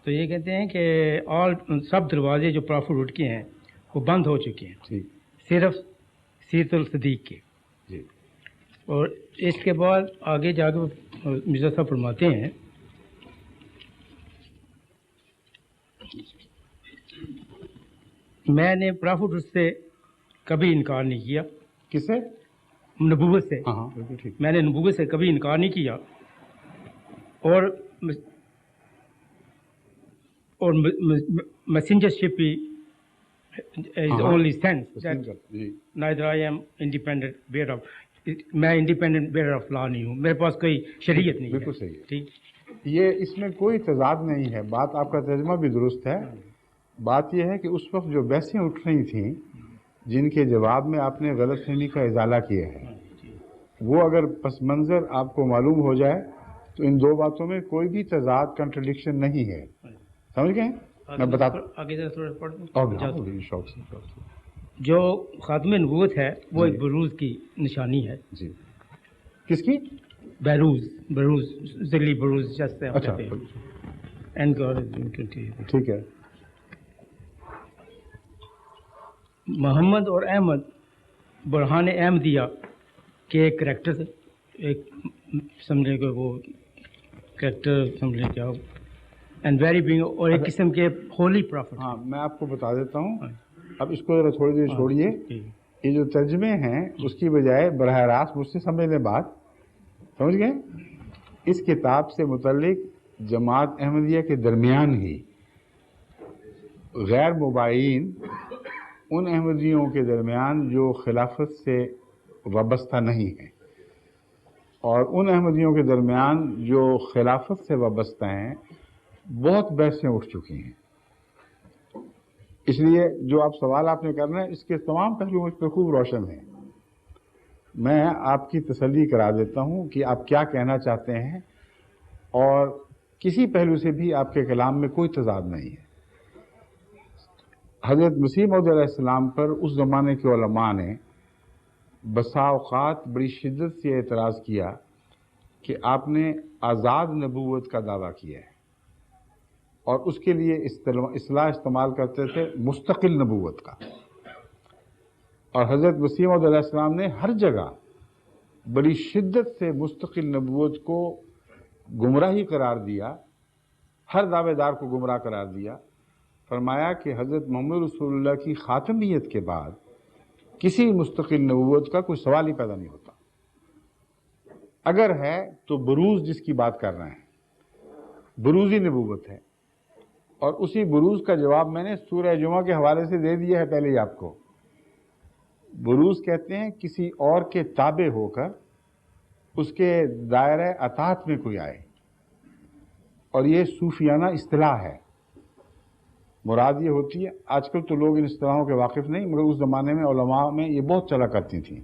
تو یہ کہتے ہیں کہ سب دروازے جو پرافٹ روڈ کے ہیں وہ بند ہو چکے ہیں صرف سیرت الصدیق کے. جی. اور اس کے بعد آگے جا کے مرزا صاحب فرماتے ہیں میں نے پرافٹ روڈ سے کبھی انکار نہیں کیا. کس سے؟ نبوت سے. ہاں بالکل ٹھیک. میں نے نبوت سے کبھی انکار نہیں کیا اور messengership is only sense that neither I am independent bearer of میں انڈیپینڈنٹ بیئر آف لا نہیں ہوں, میرے پاس کوئی شریعت نہیں. بالکل صحیح ہے. ٹھیک, یہ اس میں کوئی تضاد نہیں ہے. بات آپ کا ترجمہ بھی درست ہے. بات یہ ہے کہ اس وقت جو بحثیں اٹھ رہی تھیں جن کے جواب میں آپ نے غلط فہمی کا ازالہ کیا ہے, وہ اگر پس منظر آپ کو معلوم ہو جائے تو ان دو باتوں میں کوئی بھی تضاد کنٹرڈکشن نہیں ہے. سمجھ گئے؟ میں بتاتا ہوں شوق سے. جو خاتم نبوت ہے وہ ایک بروز کی نشانی ہے. جی. کس کی؟ بروز ذلی بروز جیسے آپ کہتے ہیں. ٹھیک ہے. محمد اور احمد برہان احمدیہ کے ایک کریکٹر, ایک سمجھے کہ وہ کریکٹر سمجھے کیا اینڈ ویری بینگ, اور ایک قسم کے ہولی پرافٹ. ہاں میں آپ کو بتا دیتا ہوں. اب اس کو ذرا تھوڑی دیر چھوڑیے. یہ جو ترجمے ہیں اس کی بجائے براہ راست مجھ سے سمجھ لیں بات. سمجھ گئے؟ اس کتاب سے متعلق جماعت احمدیہ کے درمیان ہی غیر مباین ان احمدیوں کے درمیان جو خلافت سے وابستہ نہیں ہیں اور ان احمدیوں کے درمیان جو خلافت سے وابستہ ہیں بہت بحثیں اٹھ چکی ہیں. اس لیے جو آپ سوال آپ نے کرنا ہے اس کے تمام پہلو اس پہ خوب روشن ہیں. میں آپ کی تسلی کرا دیتا ہوں کہ آپ کیا کہنا چاہتے ہیں اور کسی پہلو سے بھی آپ کے کلام میں کوئی تضاد نہیں ہے. حضرت مسیح موعود علیہ السلام پر اس زمانے کے علماء نے بسا اوقات بڑی شدت سے اعتراض کیا کہ آپ نے آزاد نبوت کا دعویٰ کیا ہے اور اس کے لیے اصطلاح استعمال کرتے تھے مستقل نبوت کا. اور حضرت مسیح موعود علیہ السلام نے ہر جگہ بڑی شدت سے مستقل نبوت کو گمراہی قرار دیا, ہر دعوے دار کو گمراہ قرار دیا. فرمایا کہ حضرت محمد رسول اللہ کی خاتمیت کے بعد کسی مستقل نبوت کا کوئی سوال ہی پیدا نہیں ہوتا. اگر ہے تو بروز جس کی بات کر رہے ہیں بروزی نبوت ہے, اور اسی بروز کا جواب میں نے سورہ جمعہ کے حوالے سے دے دیا ہے پہلے ہی آپ کو. بروز کہتے ہیں کسی اور کے تابع ہو کر اس کے دائرہ اطاعت میں کوئی آئے, اور یہ صوفیانہ اصطلاح ہے. مراد یہ ہوتی ہے, آج کل تو لوگ ان اصطلاحوں کے واقف نہیں, مگر اس زمانے میں علماء میں یہ بہت چلا کرتی تھیں.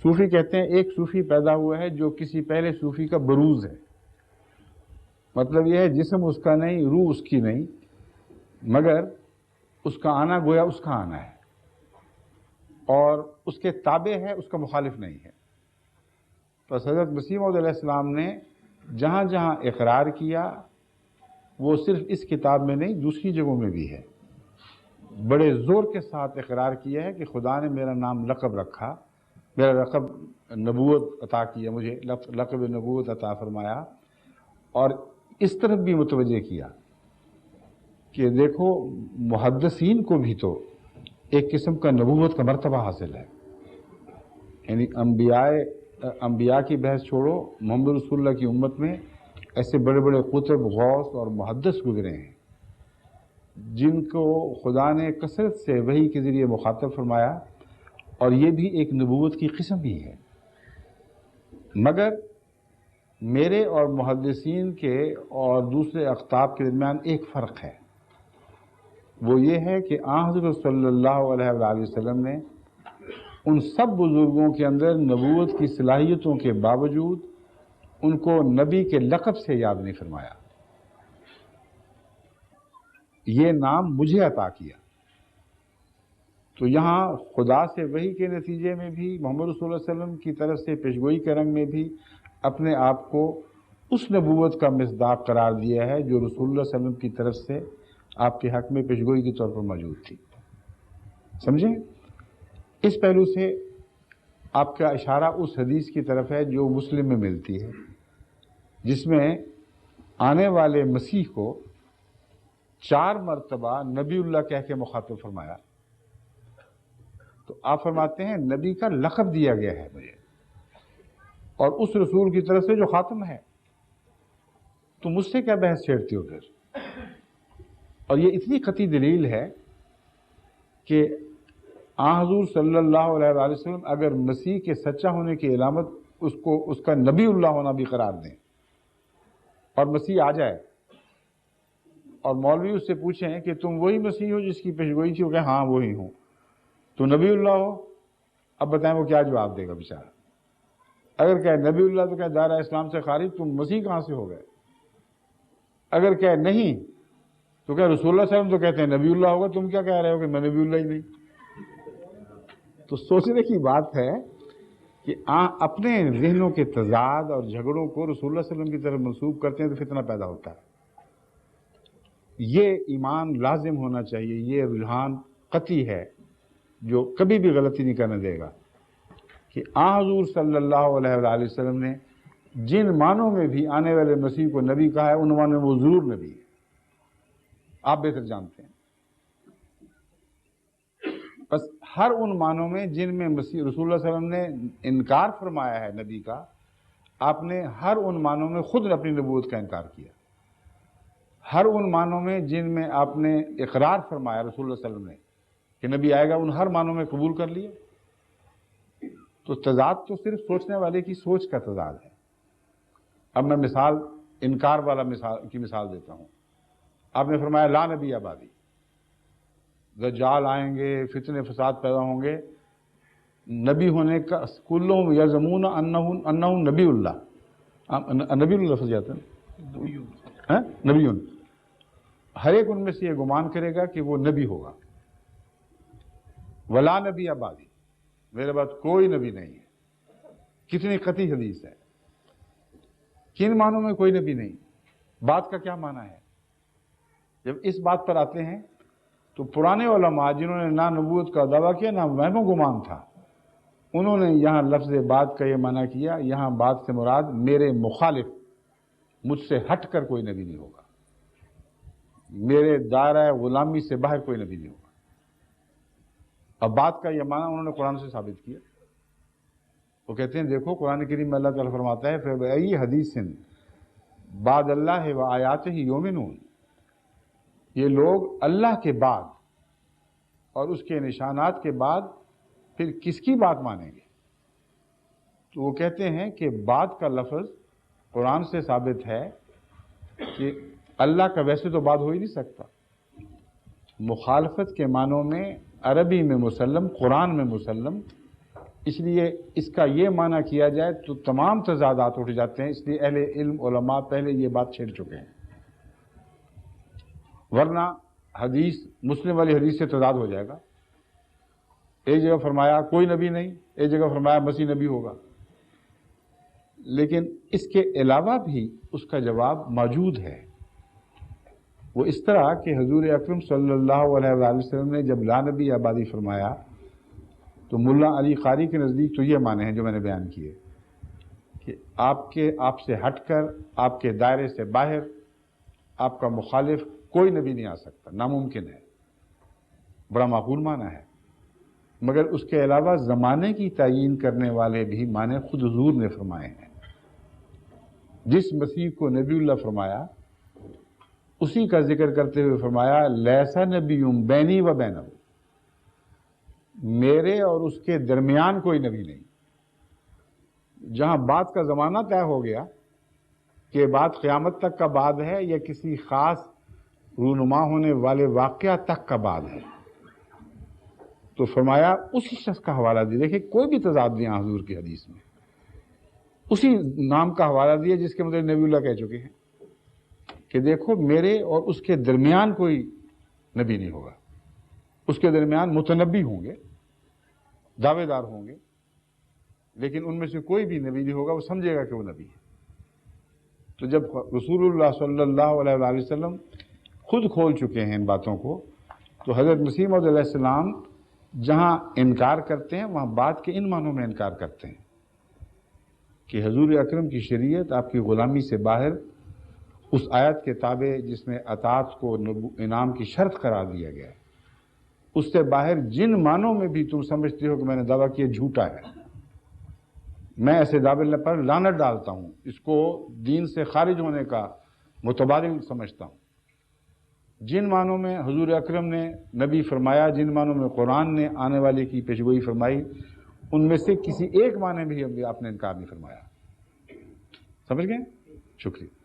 صوفی کہتے ہیں ایک صوفی پیدا ہوا ہے جو کسی پہلے صوفی کا بروز ہے. مطلب یہ ہے جسم اس کا نہیں, روح اس کی نہیں, مگر اس کا آنا گویا اس کا آنا ہے اور اس کے تابع ہے, اس کا مخالف نہیں ہے. تو حضرت مسیح موعود علیہ السلام نے جہاں جہاں اقرار کیا وہ صرف اس کتاب میں نہیں دوسری جگہوں میں بھی ہے, بڑے زور کے ساتھ اقرار کیا ہے کہ خدا نے میرا نام لقب رکھا, میرا لقب نبوت عطا کیا, مجھے لقب نبوت عطا فرمایا, اور اس طرف بھی متوجہ کیا کہ دیکھو محدثین کو بھی تو ایک قسم کا نبوت کا مرتبہ حاصل ہے. یعنی انبیاء کی بحث چھوڑو, محمد رسول اللہ کی امت میں ایسے بڑے بڑے قطب, غوث اور محدث گزرے ہیں جن کو خدا نے کثرت سے وحی کے ذریعے مخاطب فرمایا, اور یہ بھی ایک نبوت کی قسم ہی ہے. مگر میرے اور محدثین کے اور دوسرے اقطاب کے درمیان ایک فرق ہے, وہ یہ ہے کہ حضرت صلی اللہ علیہ وآلہ وسلم نے ان سب بزرگوں کے اندر نبوت کی صلاحیتوں کے باوجود ان کو نبی کے لقب سے یاد نہیں فرمایا. یہ نام مجھے عطا کیا. تو یہاں خدا سے وحی کے نتیجے میں بھی محمد رسول اللہ علیہ وسلم کی طرف سے پیشگوئی کے رنگ میں بھی اپنے آپ کو اس نبوت کا مصداق قرار دیا ہے جو رسول اللہ صلی اللہ علیہ وسلم کی طرف سے آپ کے حق میں پیشگوئی کے طور پر موجود تھی. سمجھیں؟ اس پہلو سے آپ کا اشارہ اس حدیث کی طرف ہے جو مسلم میں ملتی ہے، جس میں آنے والے مسیح کو 4 مرتبہ نبی اللہ کہہ کے مخاطب فرمایا. تو آپ فرماتے ہیں نبی کا لقب دیا گیا ہے مجھے، اور اس رسول کی طرف سے جو خاتم ہے، تو مجھ سے کیا بحث چھیڑتی ہو پھر؟ اور یہ اتنی قطعی دلیل ہے کہ حضور صلی اللہ علیہ وآلہ وسلم اگر مسیح کے سچا ہونے کی علامت اس کا نبی اللہ ہونا بھی قرار دیں، اور مسیح آ جائے اور مولوی اس سے پوچھیں کہ تم وہی مسیح ہو جس کی پیشگوئی تھی، وہ کہے ہاں وہی ہوں، تو نبی اللہ ہو، اب بتائیں وہ کیا جواب دے گا بیچارہ؟ اگر کہے نبی اللہ تو کہے دائرہ اسلام سے خارج، تم مسیح کہاں سے ہو گئے؟ اگر کہے نہیں تو کہے رسول اللہ صلی اللہ علیہ وسلم تو کہتے ہیں نبی اللہ ہوگا، تم کیا کہہ رہے ہو کہ میں نبی اللہ ہی نہیں؟ تو سوچنے کی بات ہے کہ اپنے ذہنوں کے تضاد اور جھگڑوں کو رسول اللہ صلی اللہ علیہ وسلم کی طرف منسوب کرتے ہیں تو فتنہ پیدا ہوتا ہے. یہ ایمان لازم ہونا چاہیے، یہ رجحان قطعی ہے جو کبھی بھی غلطی نہیں کرنے دے گا کہ حضور صلی اللہ علیہ وآلہ وسلم نے جن معنوں میں بھی آنے والے مسیح کو نبی کہا ہے، ان معنوں میں وہ ضرور نبی ہے. آپ بہتر جانتے ہیں. بس ہر ان معنوں میں جن میں مسیح رسول اللہ صلی اللہ علیہ وسلم نے انکار فرمایا ہے نبی کا، آپ نے ہر ان معنوں میں خود اپنی نبوت کا انکار کیا. ہر ان معنوں میں جن میں آپ نے اقرار فرمایا رسول اللہ صلی اللہ علیہ وسلم نے کہ نبی آئے گا، ان ہر معنوں میں قبول کر لیا. تو تضاد تو صرف سوچنے والے کی سوچ کا تضاد ہے. اب میں انکار والا مثال دیتا ہوں. آپ نے فرمایا لا نبی آبادی، دجال آئیں گے، فتنے فساد پیدا ہوں گے، نبی ہونے کا کلہم یزعمون انہم نبی اللہ، نبی اللہ لفظ جاتا ہے نبی، ہر ایک ان میں سے یہ گمان کرے گا کہ وہ نبی ہوگا. ولا نبی آبادی، میرے بعد کوئی نبی نہیں ہے. کتنی قطعی حدیث ہے. کن معنوں میں کوئی نبی نہیں؟ بات کا کیا معنی ہے؟ جب اس بات پر آتے ہیں تو پرانے علماء جنہوں نے نہ نبوت کا دعویٰ کیا نہ وہم و گمان تھا، انہوں نے یہاں لفظ بات کا یہ معنی کیا، یہاں بات سے مراد میرے مخالف، مجھ سے ہٹ کر کوئی نبی نہیں ہوگا، میرے دائرہ غلامی سے باہر کوئی نبی نہیں ہوگا. اب بات کا یہ معنی انہوں نے قرآن سے ثابت کیا. وہ کہتے ہیں دیکھو قرآن کریم میں اللہ تعالیٰ فرماتا ہے فَبِأَيِّ حَدِيثٍ بَعْدَ اللَّهِ وَآيَاتِهِ يُؤْمِنُونَ، یہ لوگ اللہ کے بعد اور اس کے نشانات کے بعد پھر کس کی بات مانیں گے؟ تو وہ کہتے ہیں کہ بات کا لفظ قرآن سے ثابت ہے کہ اللہ کا ویسے تو بات ہو ہی نہیں سکتا. مخالفت کے معنوں میں عربی میں مسلم، قرآن میں مسلم، اس لیے اس کا یہ معنی کیا جائے تو تمام تضادات اٹھ جاتے ہیں. اس لیے اہل علم علماء پہلے یہ بات چھیڑ چکے ہیں، ورنہ حدیث مسلم والی حدیث سے تضاد ہو جائے گا. ایک جگہ فرمایا کوئی نبی نہیں، ایک جگہ فرمایا مسیح نبی ہوگا. لیکن اس کے علاوہ بھی اس کا جواب موجود ہے. وہ اس طرح کہ حضور اکرم صلی اللہ علیہ وآلہ وسلم نے جب لا نبی آبادی فرمایا تو ملا علی قاری کے نزدیک تو یہ معنی ہیں جو میں نے بیان کیے کہ آپ سے ہٹ کر، آپ کے دائرے سے باہر آپ کا مخالف کوئی نبی نہیں آ سکتا، ناممکن ہے. بڑا معقول معنی ہے. مگر اس کے علاوہ زمانے کی تعیین کرنے والے بھی معنی خود حضور نے فرمائے ہیں. جس مسیح کو نبی اللہ فرمایا اسی کا ذکر کرتے ہوئے فرمایا لیسا نبی بینی و بینہ، میرے اور اس کے درمیان کوئی نبی نہیں. جہاں بات کا زمانہ طے ہو گیا کہ بات قیامت تک کا بعد ہے یا کسی خاص رونما ہونے والے واقعہ تک کا بعد ہے، تو فرمایا اسی شخص کا حوالہ دیا. دیکھیں کوئی بھی تضاد نہیں حضور کی حدیث میں، اسی نام کا حوالہ دیا جس کے مطلب نبی اللہ کہہ چکے ہیں کہ دیکھو میرے اور اس کے درمیان کوئی نبی نہیں ہوگا. اس کے درمیان متنبی ہوں گے، دعوے دار ہوں گے، لیکن ان میں سے کوئی بھی نبی نہیں ہوگا، وہ سمجھے گا کہ وہ نبی ہے. تو جب رسول اللہ صلی اللہ علیہ وآلہ وسلم خود کھول چکے ہیں ان باتوں کو، تو حضرت مسیح موعود علیہ السلام جہاں انکار کرتے ہیں وہاں بات کے ان معنوں میں انکار کرتے ہیں کہ حضور اکرم کی شریعت آپ کی غلامی سے باہر، اس آیت کے تابع جس میں اطاعت کو انعام کی شرط قرار دیا گیا ہے، اس سے باہر جن معنوں میں بھی تم سمجھتے ہو کہ میں نے دعویٰ کیا جھوٹا ہے، میں ایسے دعوے پر لعنت ڈالتا ہوں، اس کو دین سے خارج ہونے کا متبادل سمجھتا ہوں۔ جن معنوں میں حضور اکرم نے نبی فرمایا، جن معنوں میں قرآن نے آنے والے کی پیشگوئی فرمائی، ان میں سے کسی ایک معنی بھی آپ نے انکار نہیں فرمایا۔ سمجھ گئے؟ شکریہ۔